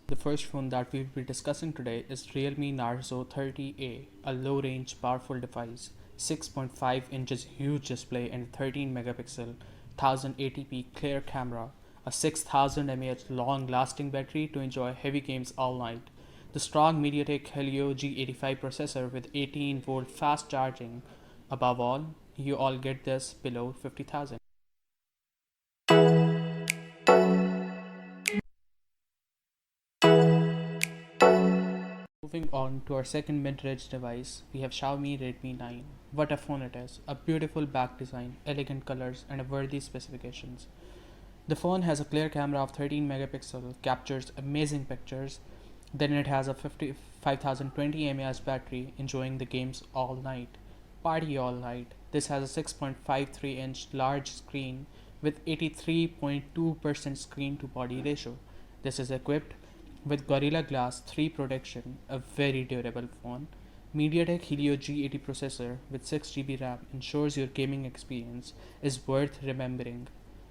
The first phone that we'll be discussing today is Realme Narzo 30A, a low-range, powerful device, 6.5 inches huge display and 13 megapixel 1080p clear camera, a 6000 mAh long-lasting battery to enjoy heavy games all night. The strong MediaTek Helio G85 processor with 18-volt fast charging. Above all, you all get this below 50,000. Moving on to our second mid-range device, we have Xiaomi Redmi 9. What a phone it is! A beautiful back design, elegant colors, and worthy specifications. The phone has a clear camera of 13 megapixel, captures amazing pictures. Then it has a 5020 mAh battery, enjoying the games all night. Party all night. This has a 6.53-inch large screen with 83.2% screen to body ratio. This is equipped with Gorilla Glass 3 protection, a very durable phone. MediaTek Helio G80 processor with 6 GB RAM ensures your gaming experience is worth remembering.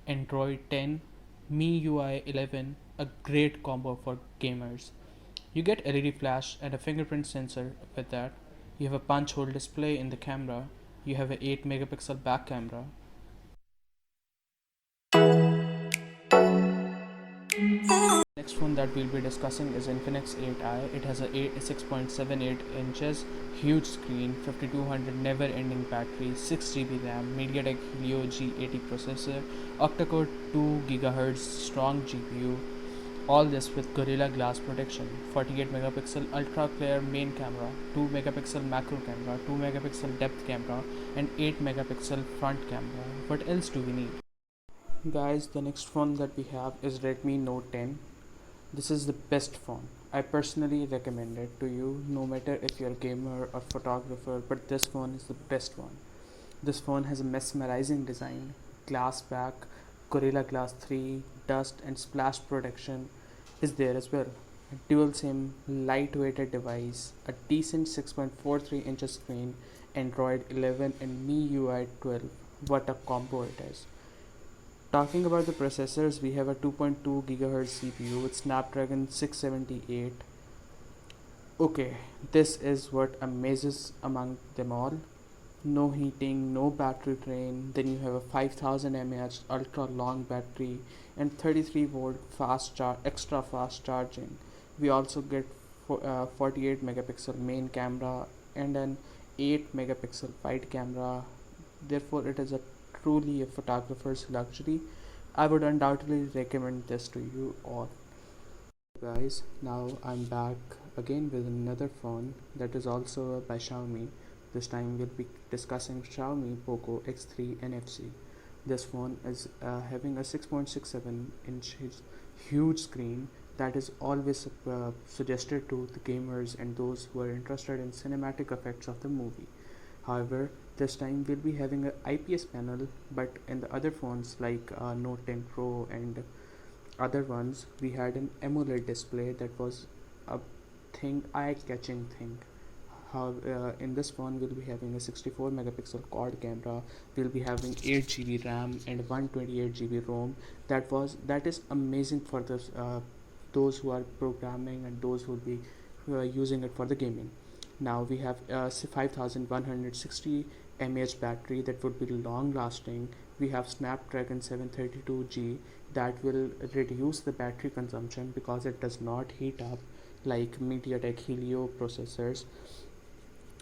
Android 10, MIUI 11, a great combo for gamers. You get LED flash and a fingerprint sensor with that. You have a punch hole display in the camera. You have an 8 megapixel back camera. Next phone that we'll be discussing is Infinix 8i. It has a 6.78 inches huge screen, 5200 never-ending battery, 6 GB RAM, MediaTek Helio G80 processor, octa-core 2 GHz strong GPU. All this with Gorilla Glass protection, 48 megapixel ultra clear main camera, 2 megapixel macro camera, 2 megapixel depth camera, and 8 megapixel front camera. What else do we need? Guys, the next phone that we have is Redmi Note 10. This is the best phone. I personally recommend it to you, no matter if you're a gamer or photographer, but this phone is the best one. This phone has a mesmerizing design, glass back, Gorilla Glass 3, dust and splash protection is there as well. A dual SIM, lightweighted device, a decent 6.43 inches screen, Android 11 and MIUI 12. What a combo it is. Talking about the processors, we have a 2.2 GHz CPU with Snapdragon 678. Okay, this is what amazes among them all. No heating, no battery drain. Then you have a 5000 mAh ultra long battery and 33-volt extra fast charging. We also get 48 megapixel main camera and an 8 megapixel wide camera. Therefore, it is a truly a photographer's luxury. I would undoubtedly recommend this to you all. Guys, now I'm back again with another phone that is also by Xiaomi. This time we'll be discussing Xiaomi Poco X3 NFC. This phone is having a 6.67 inch huge screen that is always suggested to the gamers and those who are interested in cinematic effects of the movie. However, this time we'll be having an IPS panel, but in the other phones like Note 10 Pro and other ones, we had an AMOLED display that was a eye-catching thing. How in this phone we'll be having a 64 megapixel quad camera, we'll be having 8 GB RAM and 128 GB ROM. That is amazing for this those who are programming and those who will be using it for the gaming. Now we have a 5160 mAh battery that would be long lasting. We have Snapdragon 732G that will reduce the battery consumption because it does not heat up like MediaTek Helio processors.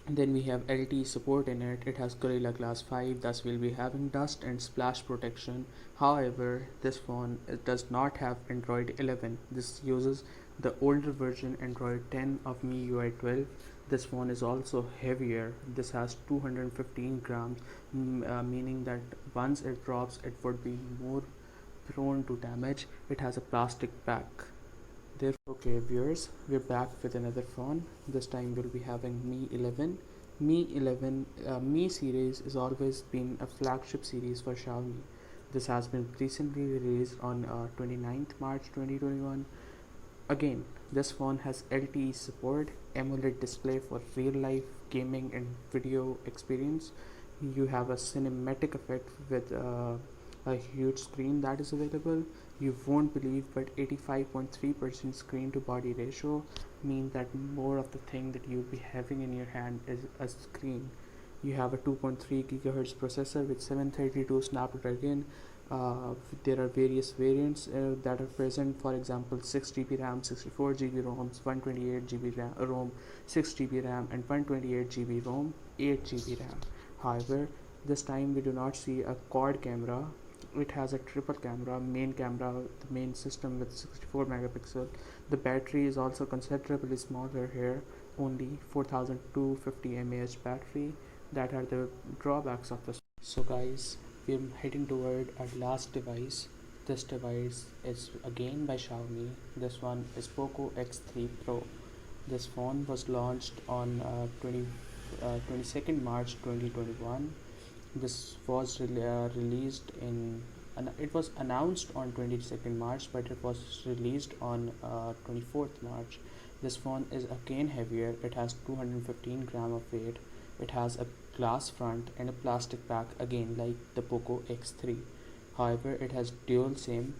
And then we have LTE support in it. It has Gorilla Glass 5, thus we'll be having dust and splash protection. However, this phone does not have Android 11. This uses the older version Android 10 of MIUI 12. This phone is also heavier. This has 215 grams, meaning that once it drops, it would be more prone to damage. It has a plastic back. Okay viewers, we're back with another phone. This time we'll be having Mi 11. Mi series has always been a flagship series for Xiaomi. This has been recently released on 29th March 2021. Again, this phone has LTE support, AMOLED display for real life gaming and video experience. You have a cinematic effect with a huge screen that is available. You won't believe, but 85.3% screen to body ratio means that more of the thing that you'll be having in your hand is a screen. You have a 2.3 gigahertz processor with 732 Snapdragon. There are various variants that are present. For example, 6 GB RAM, 64 GB ROMs, 128 GB ROM, 6 GB RAM, and 128 GB ROM, 8 GB RAM. However, this time we do not see a quad camera. It has a triple camera, main camera, the main system with 64 megapixel. The battery is also considerably smaller here, only 4250 mAh battery. That are the drawbacks of this. So guys, we're heading toward our last device. This device is again by Xiaomi. This one is Poco X3 Pro. This phone was launched on 22nd March 2021. This was released it was announced on 22nd March, but it was released on 24th March. This phone is again heavier. It has 215 gram of weight. It has a glass front and a plastic back, again like the Poco X3. However, it has dual SIM.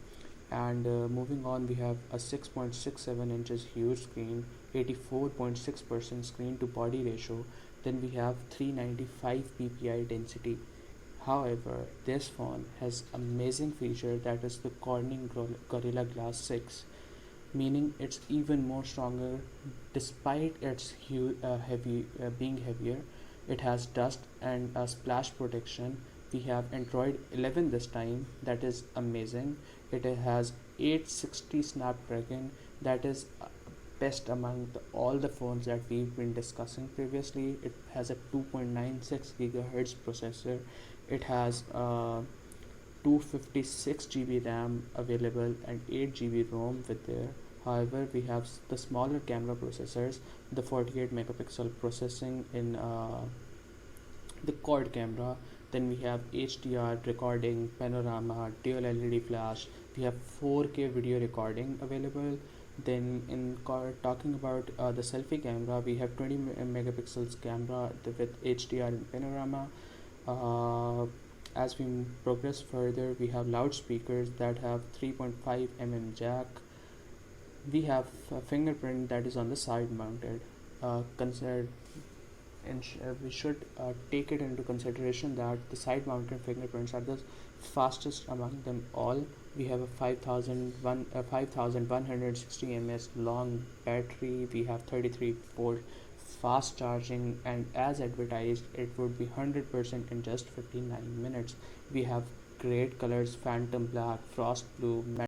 And moving on, we have a 6.67 inches huge screen, 84.6% screen to body ratio. Then we have 395 ppi density. However, this phone has amazing feature, that is the Corning Gorilla Glass 6, meaning it's even more stronger despite its being heavier. It has dust and splash protection. We have Android 11 this time. That is amazing. It has 860 Snapdragon. That is best among all the phones that we've been discussing previously. It has a 2.96 gigahertz processor. It has 256 GB RAM available and 8 GB ROM with there. However, we have the smaller camera processors, the 48 megapixel processing in the quad camera. Then we have HDR recording, panorama, dual LED flash. We have 4K video recording available. Then talking about the selfie camera, we have 20 megapixels camera with HDR and panorama. As we progress further, we have loudspeakers that have 3.5 jack. We have a fingerprint that is on the side mounted. We should take it into consideration that the side mounted fingerprints are the fastest among them all. We have a 5160 mAh long battery. We have 33-volt fast charging, and as advertised, it would be 100% in just 59 minutes. We have great colors: phantom black, frost blue,